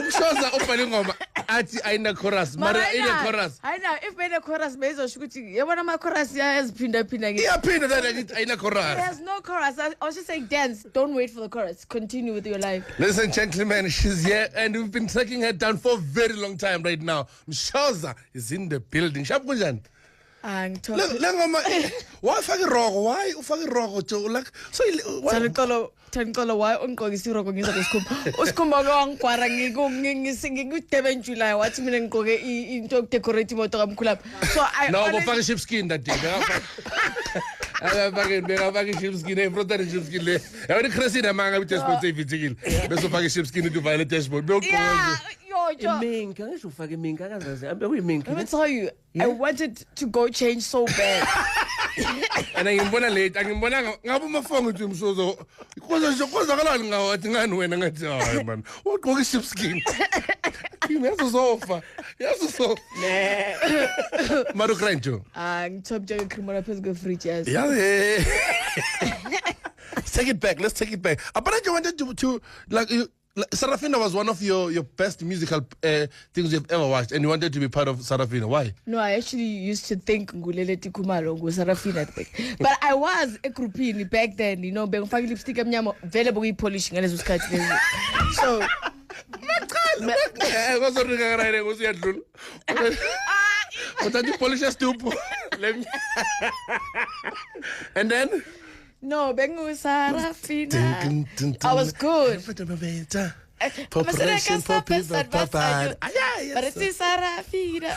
Umshoza ubhale ingoma athi ayina chorus mara ina chorus. I know if bene chorus bezosho ukuthi yabona ama chorus yaziphinda phinda ngithi. Iyaphinda that ngithi ayina chorus. There's no chorus. I was just saying dance, don't wait for the chorus. Continue with your life. Ladies and gentlemen, she's here and we've been tracking her down for a very long time right now. Mshoza is in the building. Shap kunjani? Ngoma why ufake rogo? Why ufake rogo to like so Thankolo why ungqokisa irogo ngiza kusikhumba. Usikhumba kwangigwara ngikudeben July wathi mina ngigqoke into yokudecorate imoto kamkhulu. So I no go fake sheepskin that day. Beka sheepskin in front of sheepskin le. Yabona Christina manga with dashboard evitikile. Bese ufake sheepskin into violet dashboard. Yeah, Minka ngisho ufake iminka akazazi ambe kuyiminka. Let me tell you, I wanted to go change so bad. And ngibona late, ngibona ngabe umafong uthi umsozo. Kozakala ngawathi ngani wena ngathi hayi man. Ugqoka sheepskin. Yazosofa. Ne. Maru Kranjo. Ngithopje ngikrimona phezu kwe-fridge yes. Yeah. Let's take it back. But I wanted to like you. Sarafina was one of your best musical things you've ever watched, and you wanted to be part of Sarafina. Why? No, I actually used to think Nguleleti Kumalo go Sarafina, but I was a groupie back then. You know, bengifaka lipstick amnyama vele bokuyi polishing ngalezo sikhathi lezi. So and then no, bengu Sarafina. I was good. But it's Sarafina.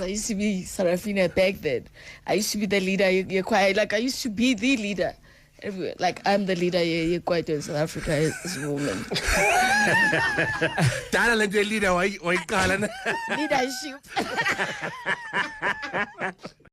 I used to be Sarafina back then. I used to be the leader. You're quite like I used to be the leader. Like I'm the leader. You're quite in South Africa as a woman. Talent leader. Why? Leadership.